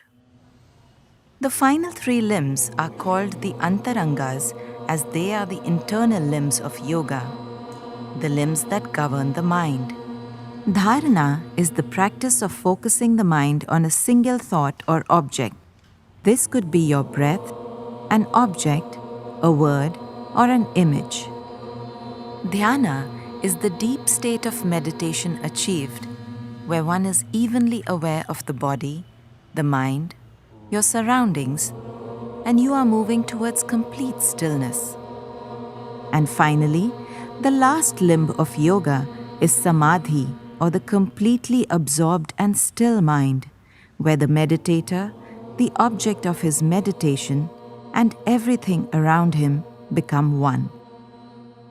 The final 3 limbs are called the antarangas, as they are the internal limbs of yoga, the limbs that govern the mind. Dharana is the practice of focusing the mind on a single thought or object. This could be your breath, an object, a word, or an image. Dhyana is the deep state of meditation achieved, where one is evenly aware of the body, the mind, your surroundings, and you are moving towards complete stillness. And finally, the last limb of yoga is samadhi, or the completely absorbed and still mind, where the meditator, the object of his meditation, and everything around him become one.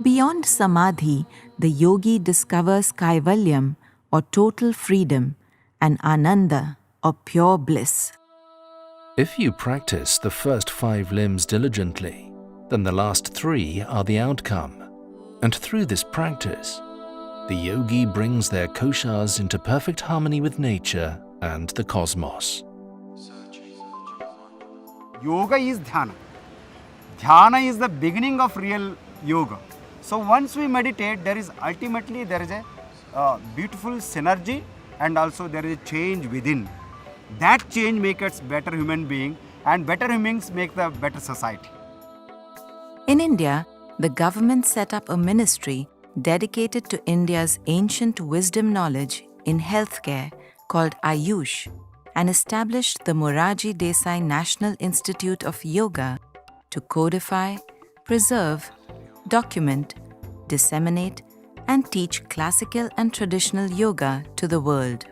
Beyond samadhi, the yogi discovers kaivalyam, or total freedom, and ananda, or pure bliss. If you practice the first 5 limbs diligently, then the last 3 are the outcome. And through this practice, the yogi brings their koshas into perfect harmony with nature and the cosmos. Yoga is dhyana. Dhyana is the beginning of real yoga. So once we meditate, there is a beautiful synergy, and also there is a change within. That change makes us better human being, and better humans make the better society. In India, the government set up a ministry dedicated to India's ancient wisdom knowledge in healthcare called Ayush, and established the Morarji Desai National Institute of Yoga to codify, preserve, document, disseminate, and teach classical and traditional yoga to the world.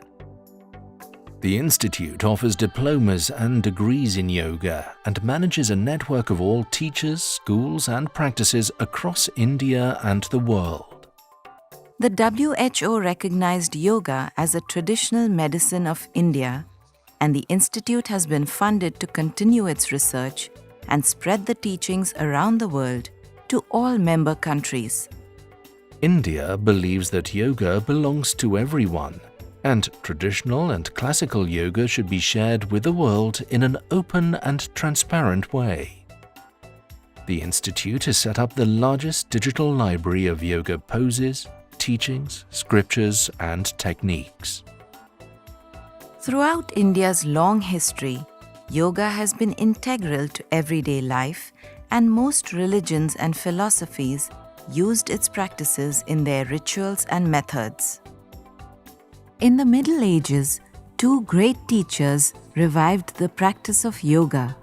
The Institute offers diplomas and degrees in yoga and manages a network of all teachers, schools, and practices across India and the world. The WHO recognized yoga as a traditional medicine of India, and the Institute has been funded to continue its research and spread the teachings around the world to all member countries. India believes that yoga belongs to everyone, and traditional and classical yoga should be shared with the world in an open and transparent way. The Institute has set up the largest digital library of yoga poses, teachings, scriptures, and techniques. Throughout India's long history, yoga has been integral to everyday life, and most religions and philosophies used its practices in their rituals and methods. In the Middle Ages, two great teachers revived the practice of yoga.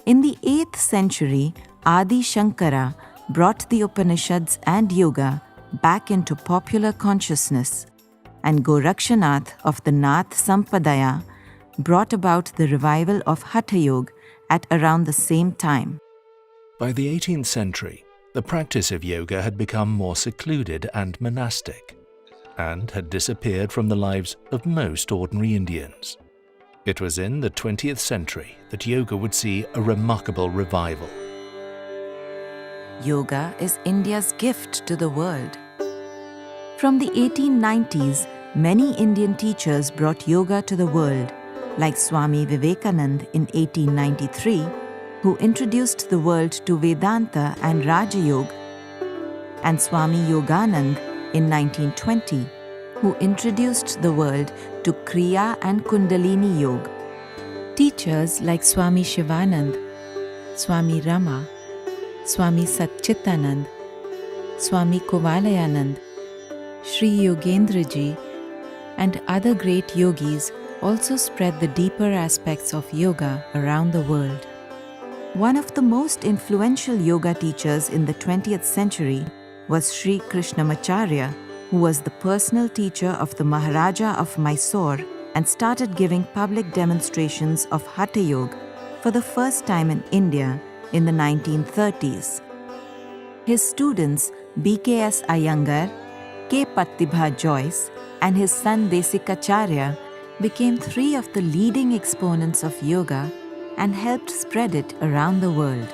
In the 8th century, Adi Shankara brought the Upanishads and yoga back into popular consciousness, and Gorakshanath of the Nath Sampadaya brought about the revival of Hatha Yoga at around the same time. By the 18th century, the practice of yoga had become more secluded and monastic, and had disappeared from the lives of most ordinary Indians. It was in the 20th century that yoga would see a remarkable revival. Yoga is India's gift to the world. From the 1890s, many Indian teachers brought yoga to the world, like Swami Vivekanand in 1893, who introduced the world to Vedanta and Raja Yoga, and Swami Yoganand in 1920, who introduced the world to Kriya and Kundalini Yoga. Teachers like Swami Shivanand, Swami Rama, Swami Satchitanand, Swami Kovalayanand, Sri Yogendra Ji, and other great yogis also spread the deeper aspects of yoga around the world. One of the most influential yoga teachers in the 20th century was Sri Krishnamacharya, who was the personal teacher of the Maharaja of Mysore and started giving public demonstrations of Hatha Yoga for the first time in India in the 1930s. His students B.K.S. Iyengar, K. Pattibha Joyce, and his son Desikacharya became three of the leading exponents of yoga and helped spread it around the world.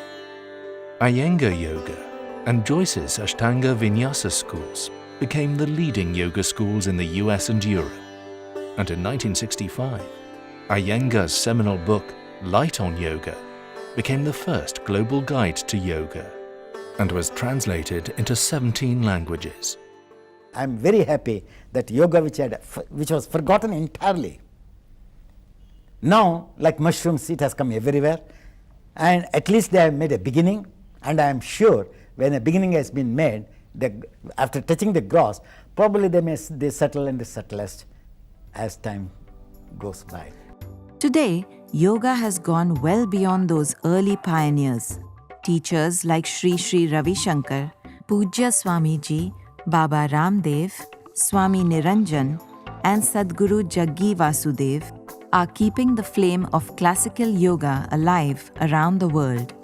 Iyengar Yoga and Joyce's Ashtanga Vinyasa schools became the leading yoga schools in the US and Europe. And in 1965, Iyengar's seminal book, Light on Yoga, became the first global guide to yoga and was translated into 17 languages. I'm very happy that yoga, which was forgotten entirely, now, like mushrooms, it has come everywhere, and at least they have made a beginning, and I am sure when a beginning has been made, after touching the gross, probably they settle in the subtlest as time goes by. Today, yoga has gone well beyond those early pioneers. Teachers like Sri Sri Ravi Shankar, Pujya Swamiji, Baba Ramdev, Swami Niranjan, and Sadguru Jaggi Vasudev are keeping the flame of classical yoga alive around the world.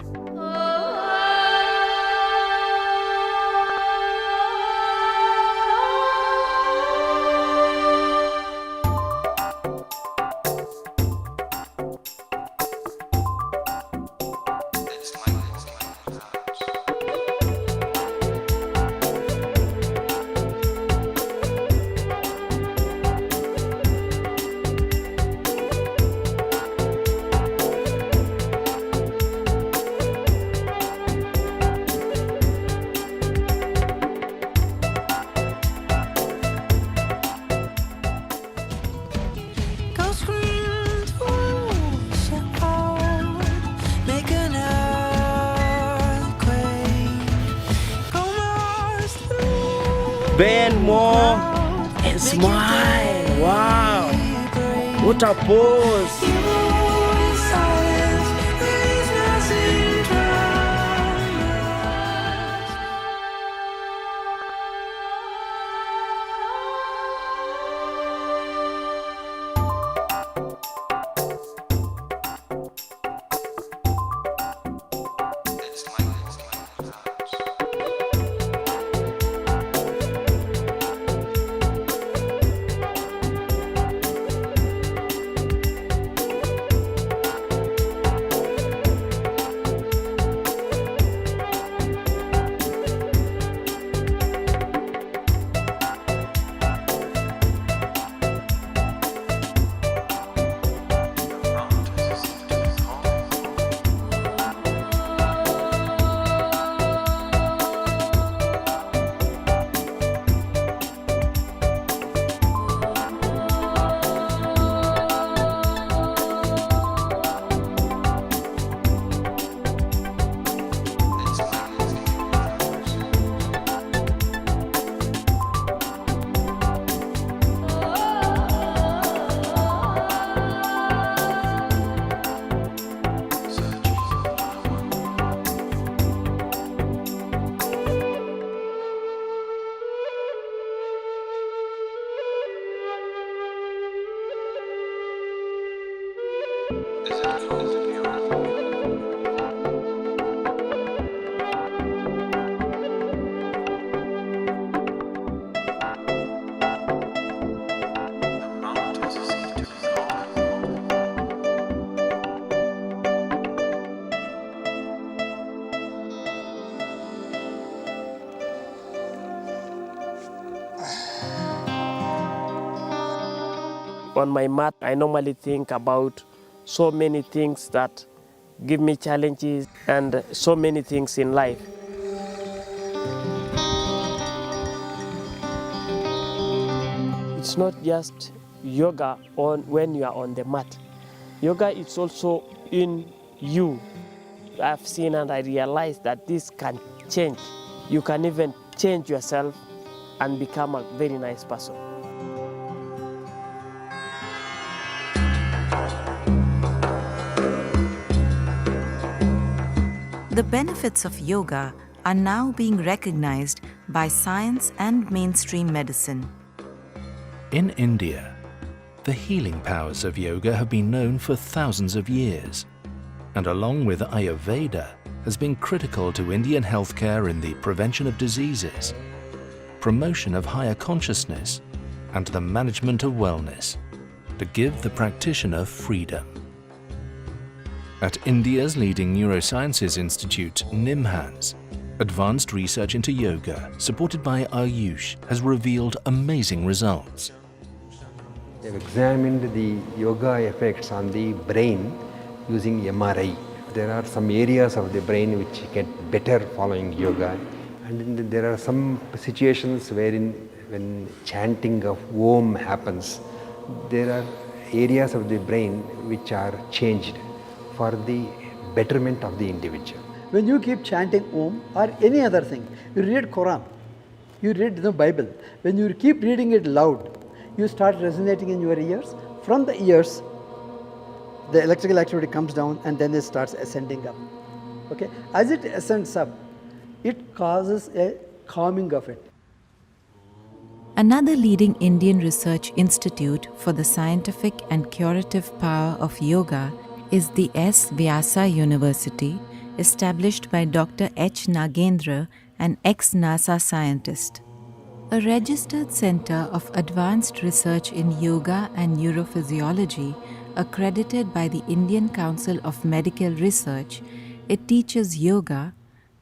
Bend more and smile. Wow, what a pose! On my mat, I normally think about so many things that give me challenges and so many things in life. It's not just yoga on when you are on the mat. Yoga is also in you. I've seen and I realized that this can change. You can even change yourself and become a very nice person. The benefits of yoga are now being recognized by science and mainstream medicine. In India, the healing powers of yoga have been known for thousands of years, and along with Ayurveda, has been critical to Indian healthcare in the prevention of diseases, promotion of higher consciousness, and the management of wellness, to give the practitioner freedom. At India's leading neurosciences institute, NIMHANS, advanced research into yoga, supported by Ayush, has revealed amazing results. They've examined the yoga effects on the brain using MRI. There are some areas of the brain which get better following yoga, and there are some situations wherein when chanting of Om happens, there are areas of the brain which are changed for the betterment of the individual. When you keep chanting Om or any other thing, you read Quran, you read the Bible, when you keep reading it loud, you start resonating in your ears. From the ears, the electrical activity comes down and then it starts ascending up. Okay? As it ascends up, it causes a calming of it. Another leading Indian research institute for the scientific and curative power of yoga is the S. Vyasa University, established by Dr. H. Nagendra, an ex-NASA scientist. A registered center of advanced research in yoga and neurophysiology, accredited by the Indian Council of Medical Research, it teaches yoga,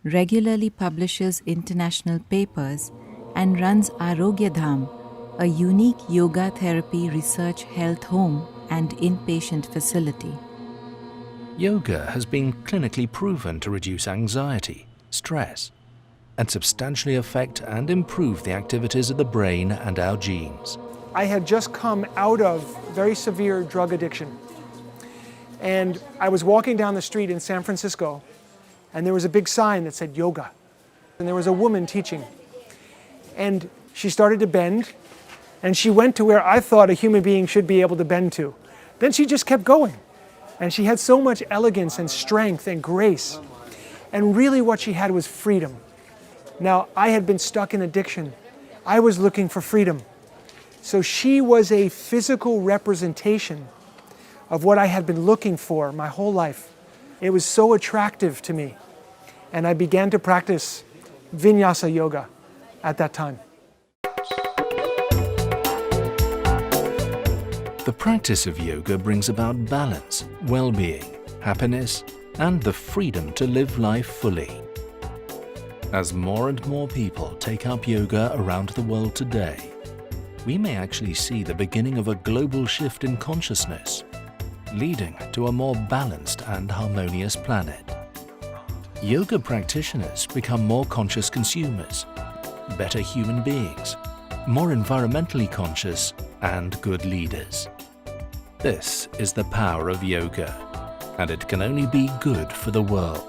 regularly publishes international papers, and runs Arogya Dham, a unique yoga therapy research health home and inpatient facility. Yoga has been clinically proven to reduce anxiety, stress, and substantially affect and improve the activities of the brain and our genes. I had just come out of very severe drug addiction. And I was walking down the street in San Francisco, and there was a big sign that said yoga. And there was a woman teaching. And she started to bend, and she went to where I thought a human being should be able to bend to. Then she just kept going. And she had so much elegance and strength and grace. And really what she had was freedom. Now, I had been stuck in addiction. I was looking for freedom. So she was a physical representation of what I had been looking for my whole life. It was so attractive to me. And I began to practice Vinyasa yoga at that time. The practice of yoga brings about balance, well-being, happiness, and the freedom to live life fully. As more and more people take up yoga around the world today, we may actually see the beginning of a global shift in consciousness, leading to a more balanced and harmonious planet. Yoga practitioners become more conscious consumers, better human beings, more environmentally conscious, and good leaders. This is the power of yoga, and it can only be good for the world.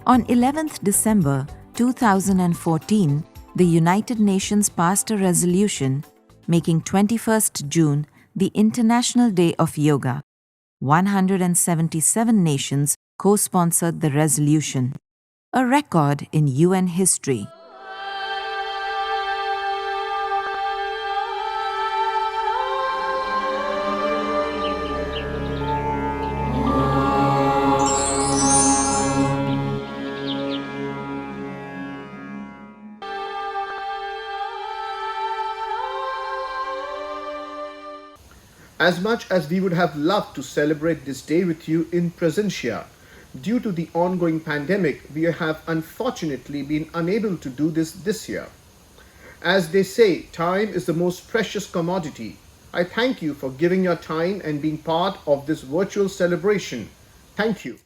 On 11th December 2014, the United Nations passed a resolution making 21st June the International Day of Yoga. 177 nations co-sponsored the resolution, a record in UN history. As much as we would have loved to celebrate this day with you in presentia, due to the ongoing pandemic, we have unfortunately been unable to do this year. As they say, time is the most precious commodity. I thank you for giving your time and being part of this virtual celebration. Thank you.